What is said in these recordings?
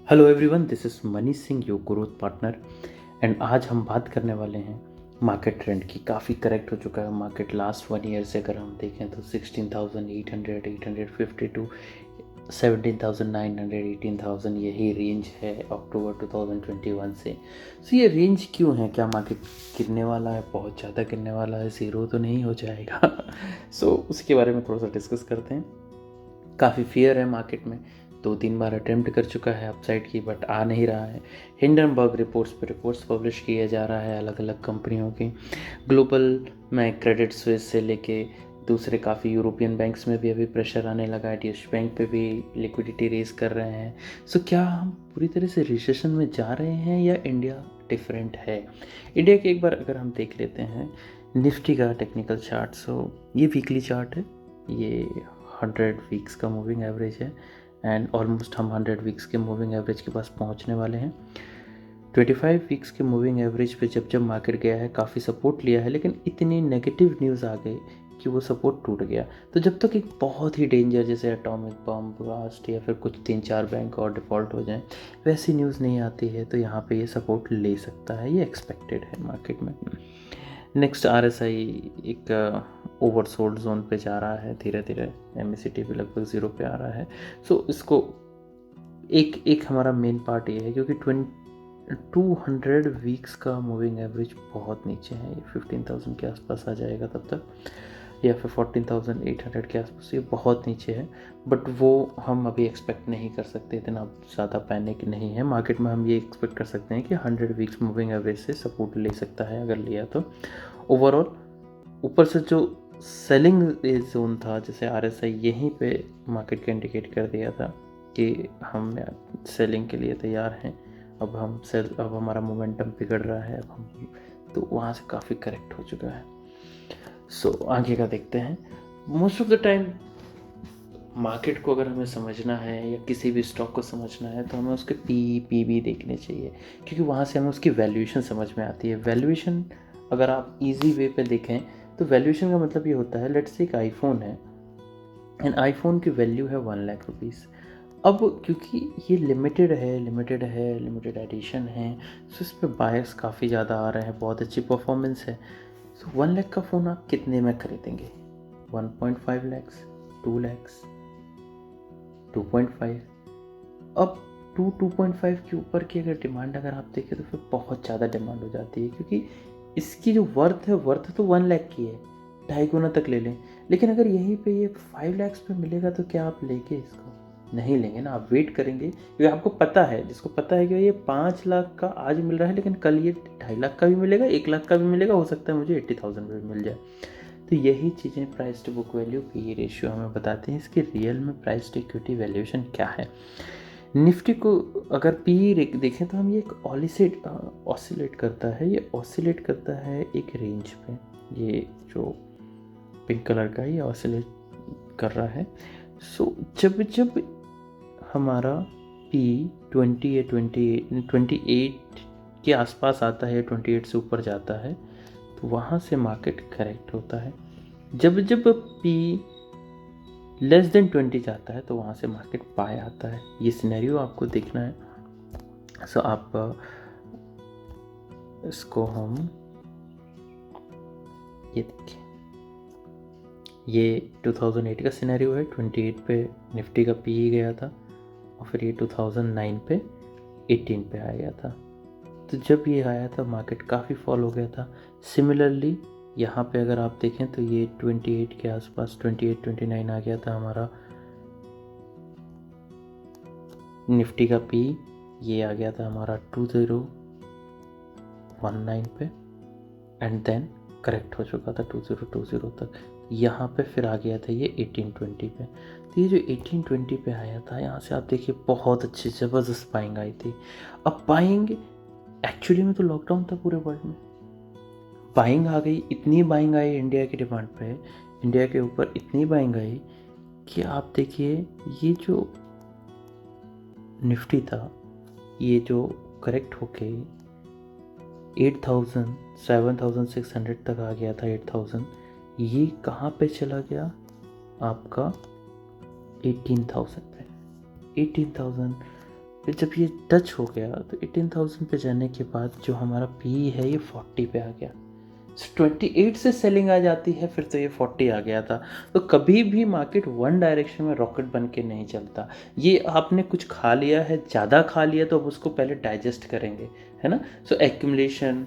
Hello everyone, this is Manish Singh, your growth partner. And आज हम बात करने वाले हैं मार्केट ट्रेंड की। काफ़ी करेक्ट हो चुका है मार्केट लास्ट 1 ईयर से। अगर हम देखें तो 16,800, 850 टू 17,900, 18,000 यही रेंज है अक्टूबर 2021 से। सो ये रेंज क्यों है? क्या मार्केट गिरने वाला है? बहुत ज़्यादा गिरने वाला है? ज़ीरो तो नहीं हो जाएगा? सो उसके बारे में थोड़ा सा डिस्कस करते हैं। काफ़ी फियर है मार्केट में। 2-3 बार अटेम्प्ट कर चुका है अपसाइड की, बट आ नहीं रहा है। हिंडनबर्ग रिपोर्ट्स पे रिपोर्ट्स पब्लिश किया जा रहा है अलग अलग कंपनियों की। ग्लोबल में क्रेडिट स्विस से लेके दूसरे काफ़ी यूरोपियन बैंक्स में भी अभी प्रेशर आने लगा है। डीएच बैंक पे भी लिक्विडिटी रेज कर रहे हैं। सो क्या हम पूरी तरह से रिसेशन में जा रहे हैं या इंडिया डिफरेंट है? इंडिया के एक बार अगर हम देख लेते हैं निफ्टी का टेक्निकल चार्ट। सो ये वीकली चार्ट है। ये 100 वीक्स का मूविंग एवरेज है एंड ऑलमोस्ट हम 100 वीक्स के मूविंग एवरेज के पास पहुंचने वाले हैं। 25 वीक्स के मूविंग एवरेज पे जब मार्केट गया है काफ़ी सपोर्ट लिया है, लेकिन इतनी नेगेटिव न्यूज़ आ गई कि वो सपोर्ट टूट गया। तो जब तक एक बहुत ही डेंजर जैसे एटॉमिक बम ब्लास्ट या फिर कुछ 3-4 बैंक और डिफ़ॉल्ट हो जाएं, वैसी न्यूज़ नहीं आती है, तो यहाँ पे ये सपोर्ट ले सकता है। ये एक्सपेक्टेड है मार्केट में। नेक्स्ट आरएसआई एक ओवरसोल्ड जोन पे जा रहा है धीरे धीरे। एमएसीटी भी लगभग ज़ीरो पे आ रहा है। सो इसको एक एक हमारा मेन पार्ट ये है क्योंकि 200 वीक्स का मूविंग एवरेज बहुत नीचे है। ये 15,000 के आसपास आ जाएगा तब तक, या फिर 14,800 के आसपास। ये बहुत नीचे है, बट वो हम अभी एक्सपेक्ट नहीं कर सकते। इतना ज़्यादा पैनिक नहीं है मार्केट में। हम ये एक्सपेक्ट कर सकते हैं कि 100 वीक्स मूविंग एवरेज से सपोर्ट ले सकता है अगर लिया तो। ओवरऑल ऊपर से जो सेलिंग जोन था, जैसे आरएसआई यहीं पे मार्केट का इंडिकेट कर दिया था कि हम सेलिंग के लिए तैयार हैं। अब हमारा मोमेंटम बिगड़ रहा है। अब हम तो वहाँ से काफ़ी करेक्ट हो चुका है। सो आगे का देखते हैं। Most of the time market को अगर हमें समझना है या किसी भी स्टॉक को समझना है तो हमें उसके पी बी देखने चाहिए, क्योंकि वहाँ से हमें उसकी वैल्यूएशन समझ में आती है। वैल्यूएशन अगर आप इजी वे पे देखें तो वैल्यूएशन का मतलब ये होता है, लेट्स से एक आईफोन है एंड आईफोन की वैल्यू है 1 लाख रुपीज़। अब क्योंकि ये लिमिटेड एडिशन है, सो इस पर बायर्स काफ़ी ज़्यादा आ रहे हैं, बहुत अच्छी परफॉर्मेंस है। सो 1 लाख का फ़ोन आप कितने में खरीदेंगे? 1.5 लैक्स, 2 लैक्स, 2.5। अब 2.5 के ऊपर की अगर डिमांड अगर आप देखें तो फिर बहुत ज़्यादा डिमांड हो जाती है, क्योंकि इसकी जो वर्थ तो 1 लाख की है, 2.5 गुना तक ले लें। लेकिन अगर यहीं पे ये 5 लैक्स पे मिलेगा तो क्या आप लेंगे इसको? नहीं लेंगे ना, आप वेट करेंगे, क्योंकि आपको पता है, जिसको पता है कि ये 5 लाख का आज मिल रहा है लेकिन कल ये 2.5 लाख का भी मिलेगा, 1 लाख का भी मिलेगा, हो सकता है मुझे 80,000 में भी मिल जाए। तो यही चीज़ें price to book value P ratio हमें बताते हैं इसकी रियल में प्राइस टू इक्विटी वैल्यूएशन क्या है। निफ्टी को अगर पी देखें तो हम ये एक ऑसिलेट करता है। ये ऑसिलेट करता है एक रेंज पे। ये जो पिंक कलर का है ये ऑसिलेट कर रहा है। सो जब जब हमारा पी 28 के आसपास आता है, 28 से ऊपर जाता है, तो वहाँ से मार्केट करेक्ट होता है। जब जब पी लेस देन 20 जाता है तो वहाँ से मार्केट बाय आता है। ये सिनेरियो आपको देखना है। सो आप इसको हम ये देखिए, ये 2008 का सिनेरियो है। 28 पे निफ्टी का पी गया था और फिर ये 2009 पे 18 पे आ गया था। तो जब ये आया था मार्केट काफ़ी फॉल हो गया था। सिमिलरली यहाँ पे अगर आप देखें तो ये 28 के आसपास 28-29 आ गया था हमारा निफ्टी का पी। ये आ गया था हमारा 2019 पे एंड देन करेक्ट हो चुका था 2020 तक। यहाँ पे फिर आ गया था ये 1820 पे। तो ये जो 1820 पे आया था, यहाँ से आप देखिए बहुत अच्छी ज़बरदस्त बाइंग आई थी। अब बाइंग एक्चुअली में तो लॉकडाउन था पूरे वर्ल्ड में, बाइंग आ गई, इतनी बाइंग आई इंडिया की डिमांड पे, इंडिया के ऊपर इतनी बाइंग आई कि आप देखिए ये जो निफ्टी था ये जो करेक्ट होके 8,000 7,600 तक आ गया था, 8,000, ये कहाँ पे चला गया आपका 18,000 पे। 18,000 फिर जब ये टच हो गया तो 18,000 पे जाने के बाद जो हमारा पी है ये 40 पे आ गया। 28 से सेलिंग आ जाती है, फिर तो ये 40 आ गया था। तो कभी भी मार्केट वन डायरेक्शन में रॉकेट बन के नहीं चलता। ये आपने कुछ खा लिया है, ज़्यादा खा लिया, तो अब उसको पहले डाइजेस्ट करेंगे, है ना। सो एक्यूमुलेशन,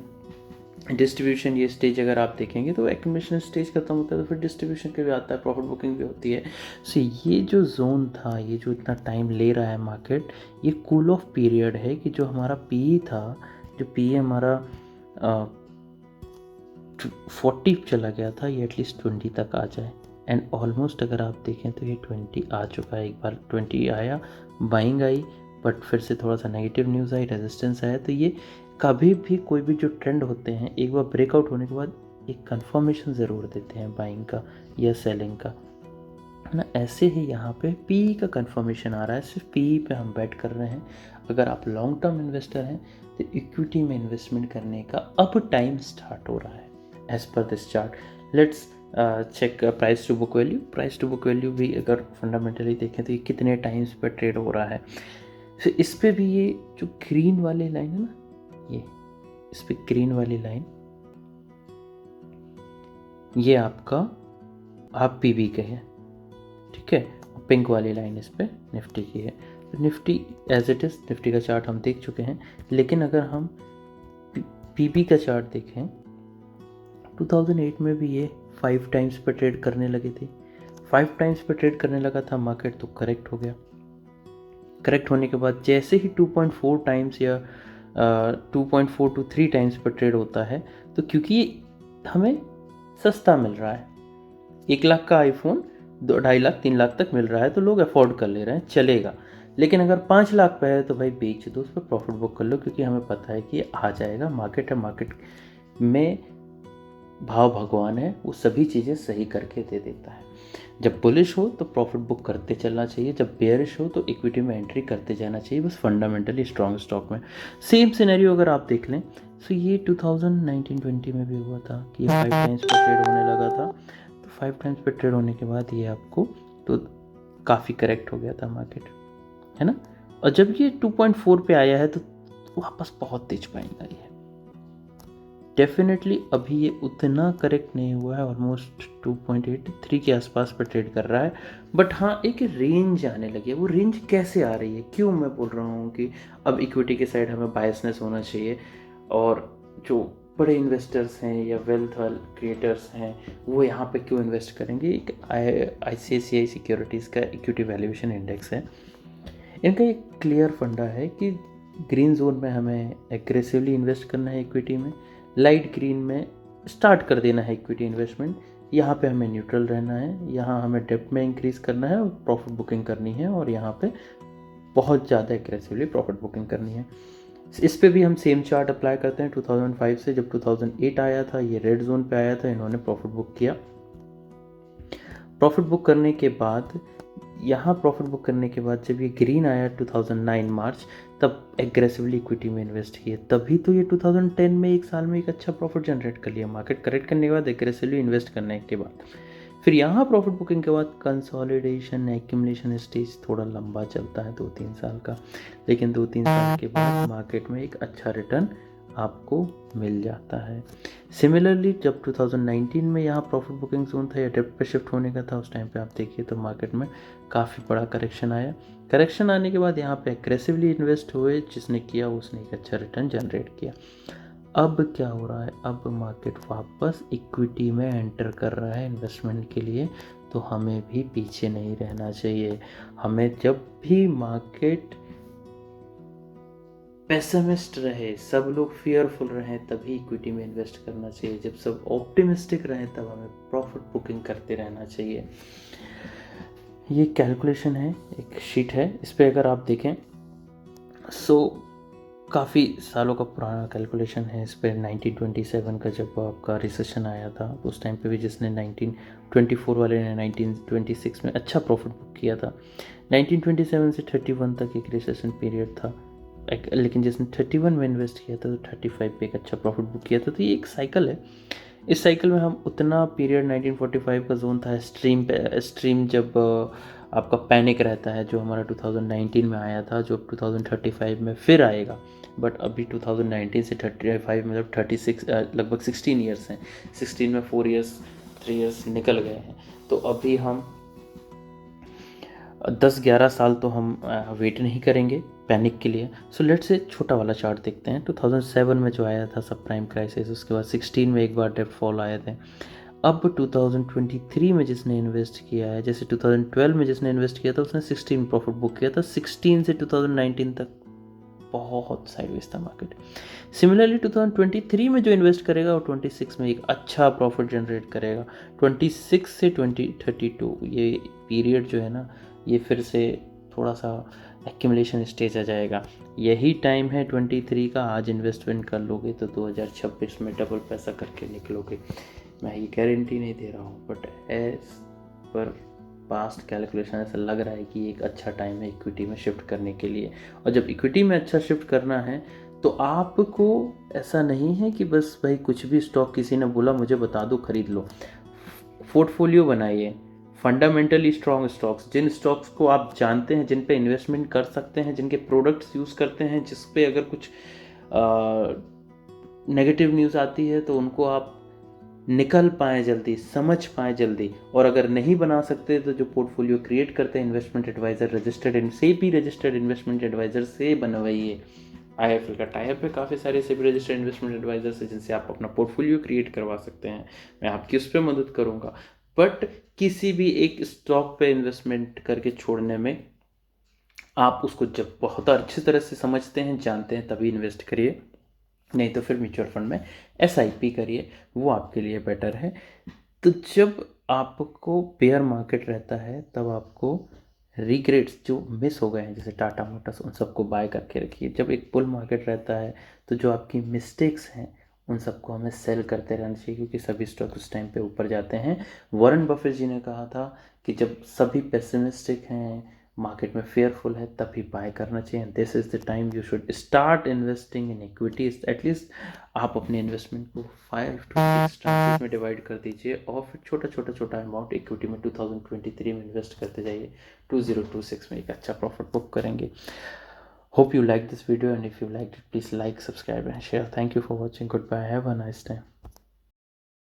डिस्ट्रीब्यूशन, ये स्टेज अगर आप देखेंगे तो एक्यूमुलेशन स्टेज खत्म होता है तो फिर डिस्ट्रीब्यूशन के भी आता है, प्रॉफिट बुकिंग भी होती है। सो ये जो जोन था, ये जो इतना टाइम ले रहा है मार्केट, ये कूल ऑफ पीरियड है कि जो हमारा पी था, जो पी हमारा 40 चला गया था, ये एटलीस्ट 20 तक आ जाए। एंड ऑलमोस्ट अगर आप देखें तो ये 20 आ चुका है। एक बार 20 आया, बाइंग आई, बट फिर से थोड़ा सा नेगेटिव न्यूज़ आई, रेजिस्टेंस आया। तो ये कभी भी कोई भी जो ट्रेंड होते हैं, एक बार ब्रेकआउट होने के बाद एक कंफर्मेशन ज़रूर देते हैं बाइंग का या सेलिंग का, है ना। ऐसे ही यहाँ पे पी का कंफर्मेशन आ रहा है, सिर्फ पी पे हम बैट कर रहे हैं। अगर आप लॉन्ग टर्म इन्वेस्टर हैं तो इक्विटी में इन्वेस्टमेंट करने का अब टाइम स्टार्ट हो रहा है as per this chart. Let's check price to book value. Price to book value भी अगर फंडामेंटली देखें तो ये कितने टाइम्स पर ट्रेड हो रहा है। तो इस पे भी ये जो ग्रीन वाली लाइन है ना, ये इस पे ग्रीन वाली लाइन, ये आपका आप पीबी के है, ठीक है। पिंक वाली लाइन इस पे निफ्टी की है। तो Nifty as it is, Nifty का चार्ट हम देख चुके हैं। लेकिन अगर हम पीबी का चार्ट देखें, 2008 में भी ये 5 टाइम्स पर ट्रेड करने लगे थे। 5 टाइम्स पर ट्रेड करने लगा था मार्केट, तो करेक्ट हो गया। करेक्ट होने के बाद जैसे ही 2.4 टाइम्स या 2.4 to 3 टाइम्स पर ट्रेड होता है, तो क्योंकि हमें सस्ता मिल रहा है, 1 लाख का आईफोन 2-2.5 लाख 3 लाख तक मिल रहा है, तो लोग अफोर्ड कर ले रहे हैं, चलेगा। लेकिन अगर 5 लाख पे है तो भाई बेच दो, उस पर प्रॉफिट बुक कर लो, क्योंकि हमें पता है कि ये आ जाएगा। मार्केट है, मार्केट में भाव भगवान है, वो सभी चीज़ें सही करके दे देता है। जब बुलिश हो तो प्रॉफिट बुक करते चलना चाहिए, जब बेयरिश हो तो इक्विटी में एंट्री करते जाना चाहिए, बस फंडामेंटली स्ट्रॉन्ग स्टॉक में। सेम सिनेरियो अगर आप देख लें, सो ये 2019-20 में भी हुआ था कि ये 5 टाइम्स पर ट्रेड होने लगा था। तो 5 टाइम्स पर ट्रेड होने के बाद ये आपको तो काफ़ी करेक्ट हो गया था मार्केट, है ना। और जब ये 2.4 पे आया है तो वापस बहुत तेज बाइंग आई है। डेफिनेटली अभी ये उतना करेक्ट नहीं हुआ है, ऑलमोस्ट 2.83 के आसपास पर ट्रेड कर रहा है। बट हाँ, एक रेंज आने लगी है। वो रेंज कैसे आ रही है, क्यों मैं बोल रहा हूँ कि अब इक्विटी के साइड हमें बायसनेस होना चाहिए, और जो बड़े इन्वेस्टर्स हैं या वेल्थ क्रिएटर्स हैं वो यहाँ पे क्यों इन्वेस्ट करेंगे। एक ICICI सिक्योरिटीज़ का इक्विटी वैल्यूएशन इंडेक्स है। इनका एक क्लियर फंडा है कि ग्रीन जोन में हमें एग्रेसिवली इन्वेस्ट करना है इक्विटी में, लाइट ग्रीन में स्टार्ट कर देना है इक्विटी इन्वेस्टमेंट, यहाँ पे हमें न्यूट्रल रहना है, यहाँ हमें डेप्थ में इंक्रीज़ करना है और प्रॉफिट बुकिंग करनी है, और यहाँ पे बहुत ज़्यादा एग्रेसिवली प्रॉफिट बुकिंग करनी है। इस पे भी हम सेम चार्ट अप्लाई करते हैं 2005 से। जब 2008 आया था, ये रेड जोन पे आया था, इन्होंने प्रॉफिट बुक किया। प्रॉफिट बुक करने के बाद, यहाँ प्रॉफिट बुक करने के बाद जब ये ग्रीन आया 2009 मार्च, तब एग्रेसिवली इक्विटी में इन्वेस्ट किए। तभी तो ये 2010 में एक साल में एक अच्छा प्रॉफिट जनरेट कर लिया। मार्केट करेक्ट करने के बाद एग्रेसिवली इन्वेस्ट करने के बाद फिर यहाँ प्रॉफिट बुकिंग के बाद कंसोलिडेशन, एक्यूमुलेशन स्टेज थोड़ा लंबा चलता है, 2-3 साल का। लेकिन 2-3 साल के बाद मार्केट में एक अच्छा रिटर्न आपको मिल जाता है। सिमिलरली जब 2019 में यहाँ प्रॉफिट बुकिंग जोन था या डेप्थ पे शिफ्ट होने का था, उस टाइम पे आप देखिए तो मार्केट में काफ़ी बड़ा करेक्शन आया। करेक्शन आने के बाद यहाँ पे एग्रेसिवली इन्वेस्ट हुए, जिसने किया उसने एक अच्छा रिटर्न जनरेट किया। अब क्या हो रहा है, अब मार्केट वापस इक्विटी में एंटर कर रहा है इन्वेस्टमेंट के लिए। तो हमें भी पीछे नहीं रहना चाहिए। हमें जब भी मार्केट पेसिमिस्ट रहे, सब लोग फियरफुल रहे, तभी इक्विटी में इन्वेस्ट करना चाहिए। जब सब ऑप्टिमिस्टिक रहे तब हमें प्रॉफिट बुकिंग करते रहना चाहिए। ये कैलकुलेशन है, एक शीट है, इस पर अगर आप देखें काफ़ी सालों का पुराना कैलकुलेशन है। इस पर 1927 का जब आपका रिसेशन आया था, उस टाइम पे भी जिसने 1924 वाले ने 1926 में अच्छा प्रॉफिट बुक किया था। 1927 से 31 तक एक रिसेशन पीरियड था, लेकिन जिसने 31 में इन्वेस्ट किया था तो 35 पे एक अच्छा प्रॉफिट बुक किया था। तो ये एक साइकिल है। इस साइकिल में हम उतना पीरियड 1945 का जोन था स्ट्रीम जब आपका पैनिक रहता है, जो हमारा 2019 में आया था, जो 2035 में फिर आएगा। बट अभी 2019 से 35 मतलब 36 लगभग 16 ईयर्स हैं। 16 में 4 ईयर्स 3 ईयर्स निकल गए हैं। तो अभी हम 10-11 साल तो हम वेट नहीं करेंगे पैनिक के लिए। सो लेट से छोटा वाला चार्ट देखते हैं। 2007 में जो आया था सब प्राइम क्राइसिस, उसके बाद 16 में एक बार डेप्ट फॉल आए थे। अब 2023 में जिसने इन्वेस्ट किया है, जैसे 2012 में जिसने इन्वेस्ट किया था उसने 16 प्रॉफिट बुक किया था। 16 से 2019 तक बहुत साइडवेज था मार्केट। सिमिलरली 2023 में जो इन्वेस्ट करेगा वो 26 में एक अच्छा प्रॉफिट जनरेट करेगा। 26 से 2032 ये पीरियड जो है ना, ये फिर से थोड़ा सा एक्यूमुलेशन स्टेज आ जाएगा। यही टाइम है 23 का। आज इन्वेस्टमेंट कर लोगे तो 2026 में डबल पैसा करके निकलोगे। मैं ये गारंटी नहीं दे रहा हूँ, but as per past calculation ऐसा लग रहा है कि एक अच्छा टाइम है इक्विटी में शिफ्ट करने के लिए। और जब इक्विटी में अच्छा शिफ्ट करना है तो आपको ऐसा नहीं है कि बस भाई कुछ भी स्टॉक किसी ने बोला मुझे बता दो खरीद लो। पोर्टफोलियो बनाइए, फंडामेंटली स्ट्रॉन्ग स्टॉक्स, जिन स्टॉक्स को आप जानते हैं, जिन पे इन्वेस्टमेंट कर सकते हैं, जिनके प्रोडक्ट्स यूज़ करते हैं, जिस पे अगर कुछ नेगेटिव न्यूज़ आती है तो उनको आप निकल पाएँ जल्दी, समझ पाएँ जल्दी। और अगर नहीं बना सकते तो जो पोर्टफोलियो क्रिएट करते हैं investment adviser registered SEBI registered investment adviser से बनवाइए। IIFL का टाइप है काफ़ी सारे सेबी रजिस्टर्ड इन्वेस्टमेंट एडवाइज़र से, जिनसे आप अपना पोर्टफोलियो क्रिएट करवा सकते हैं। मैं आपकी उस पर मदद करूँगा। बट किसी भी एक स्टॉक पे इन्वेस्टमेंट करके छोड़ने में आप उसको जब बहुत अच्छी तरह से समझते हैं, जानते हैं, तभी इन्वेस्ट करिए। नहीं तो फिर म्यूचुअल फंड में SIP करिए, वो आपके लिए बेटर है। तो जब आपको बेयर मार्केट रहता है तब आपको रिग्रेट्स जो मिस हो गए हैं जैसे टाटा मोटर्स, उन सबको बाय करके रखिए। जब एक बुल मार्केट रहता है तो जो आपकी मिस्टेक्स हैं उन सबको हमें सेल करते रहना चाहिए, क्योंकि सभी स्टॉक उस टाइम पे ऊपर जाते हैं। वॉरेन बफेट जी ने कहा था कि जब सभी पेसिमिस्टिक हैं, मार्केट में फेयरफुल है, तभी बाय करना चाहिए। This is the time you should start investing in equities. At least आप अपने इन्वेस्टमेंट को 5 to 6 ट्रांचेस में डिवाइड कर दीजिए और फिर छोटा अमाउंट इक्विटी में 2023 में इन्वेस्ट करते जाइए। 2026 में एक अच्छा प्रॉफिट बुक करेंगे। Hope you like this video, and if you liked it, please like, subscribe and share. Thank you for watching. Goodbye. Have a nice time.